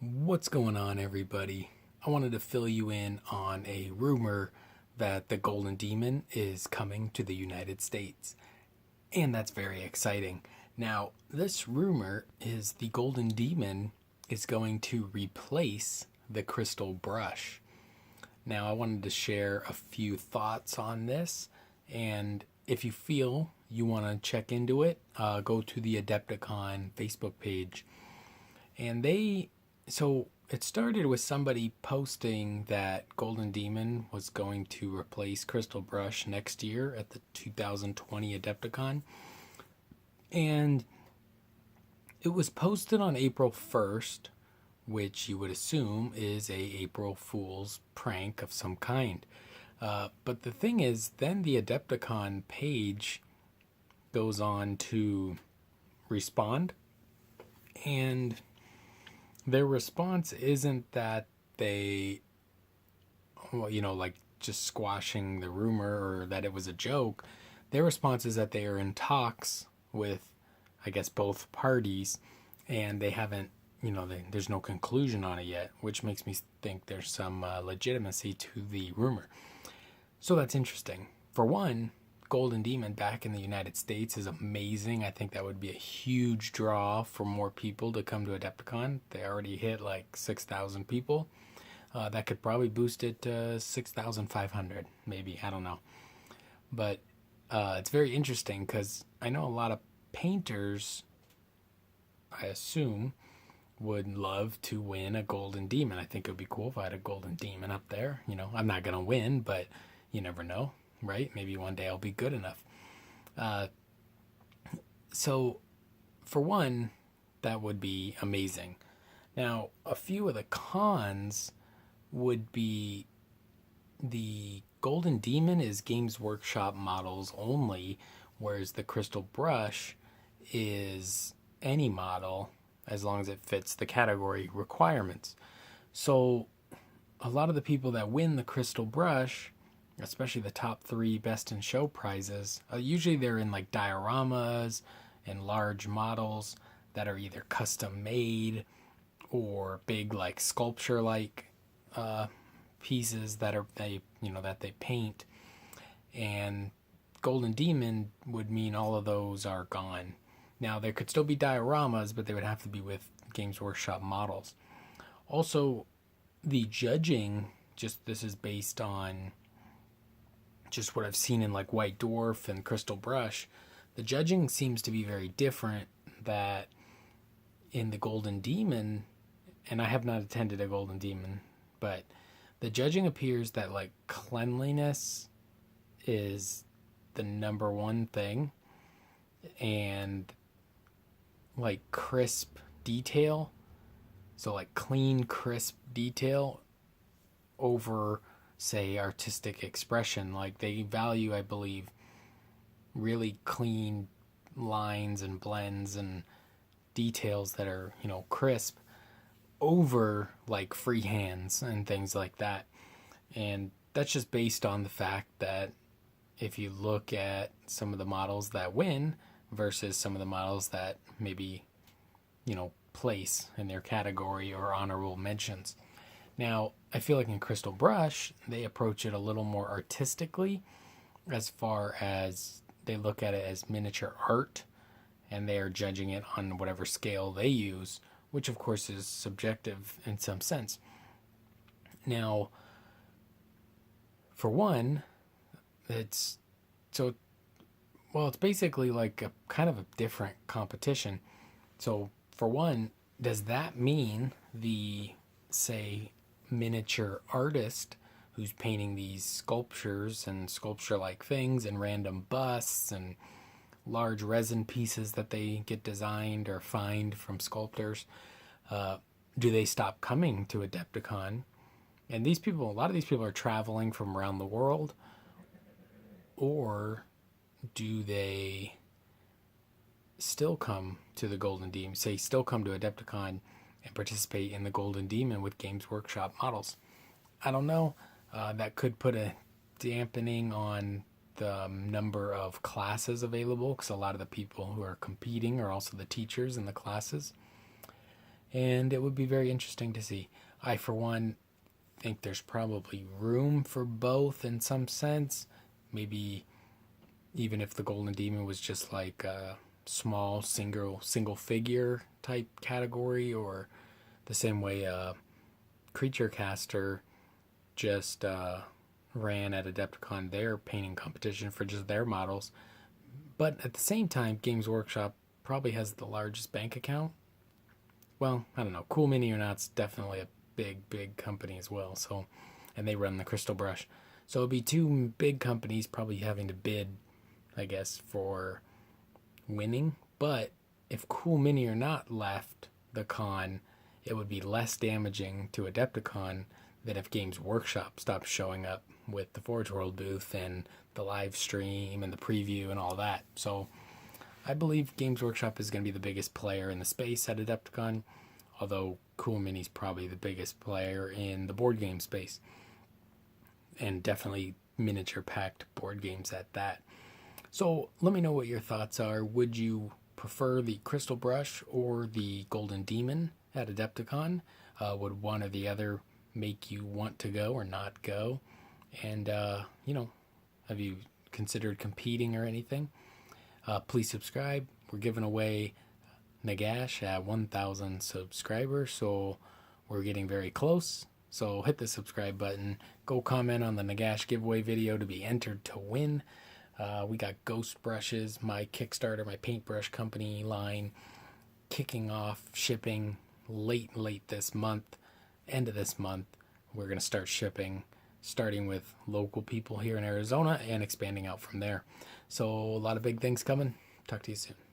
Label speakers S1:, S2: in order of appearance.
S1: What's going on, everybody? I wanted to fill you in on a rumor that the Golden Demon is coming to the United States, and that's very exciting. Now, this rumor is the Golden Demon is going to replace the Crystal Brush. Now, I wanted to share a few thoughts on this, and if you feel you want to check into it, go to the Adepticon Facebook page. And so it started with somebody posting that Golden Demon was going to replace Crystal Brush next year at the 2020 Adepticon. And it was posted on April 1st, which you would assume is a April Fool's prank of some kind. But the thing is, then the Adepticon page goes on to respond, and their response isn't that they, like just squashing the rumor or that it was a joke. Their response is that they are in talks with, I guess, both parties, and they haven't, there's no conclusion on it yet, which makes me think there's some legitimacy to the rumor. So that's interesting. For one, Golden Demon back in the United States is amazing. I think that would be a huge draw for more people to come to Adepticon. They already hit like 6,000 people. That could probably boost it to 6,500, maybe. I don't know. But it's very interesting because I know a lot of painters, I assume, would love to win a Golden Demon. I think it would be cool if I had a Golden Demon up there. I'm not going to win, but you never know. Right? Maybe one day I'll be good enough. So, for one, that would be amazing. Now, a few of the cons would be the Golden Demon is Games Workshop models only, whereas the Crystal Brush is any model as long as it fits the category requirements. So, a lot of the people that win the Crystal Brush, especially the top 3 best in show prizes, usually they're in like dioramas and large models that are either custom made or big like sculpture like pieces that they paint. And Golden Demon would mean all of those are gone. Now there could still be dioramas, but they would have to be with Games Workshop models. Also, the judging, this is based on just what I've seen in like White Dwarf and Crystal Brush, the judging seems to be very different. That in the Golden Demon, and I have not attended a Golden Demon, but the judging appears that like cleanliness is the number one thing, and like crisp detail, so like clean crisp detail over, say, artistic expression. Like they value, I believe, really clean lines and blends and details that are, crisp over like freehands and things like that. And that's just based on the fact that if you look at some of the models that win versus some of the models that maybe, place in their category or honorable mentions. Now, I feel like in Crystal Brush, they approach it a little more artistically, as far as they look at it as miniature art, and they are judging it on whatever scale they use, which of course is subjective in some sense. Now, for one, it's basically like a kind of a different competition. So, for one, does that mean the, say, miniature artist who's painting these sculptures and sculpture-like things and random busts and large resin pieces that they get designed or find from sculptors, do they stop coming to Adepticon? And a lot of these people are traveling from around the world, or do they still come to the Golden Demon, still come to Adepticon and participate in the Golden Demon with Games Workshop models? I don't know. That could put a dampening on the number of classes available, because a lot of the people who are competing are also the teachers in the classes. and it would be very interesting to see. I, for one, think there's probably room for both in some sense. Maybe even if the Golden Demon was just like a small single figure type category, or the same way Creature Caster just ran at Adepticon their painting competition for just their models. But at the same time, Games Workshop probably has the largest bank account. Well, I don't know. Cool Mini or Not's definitely a big company as well. So, and they run the Crystal Brush. So it'd be two big companies probably having to bid, I guess, for winning. But if Cool Mini or Not left the con, it would be less damaging to Adepticon than if Games Workshop stopped showing up with the Forge World booth and the live stream and the preview and all that. So I believe Games Workshop is going to be the biggest player in the space at Adepticon, although Cool Mini's probably the biggest player in the board game space, and definitely miniature packed board games at that. So let me know what your thoughts are. Would you prefer the Crystal Brush or the Golden Demon at Adepticon? Would one or the other make you want to go or not go? And, have you considered competing or anything? Please subscribe. We're giving away Nagash at 1,000 subscribers, so we're getting very close. So hit the subscribe button. Go comment on the Nagash giveaway video to be entered to win. We got Ghost Brushes, my Kickstarter, my paintbrush company line, kicking off shipping late this month, end of this month. We're going to start shipping, starting with local people here in Arizona and expanding out from there. So a lot of big things coming. Talk to you soon.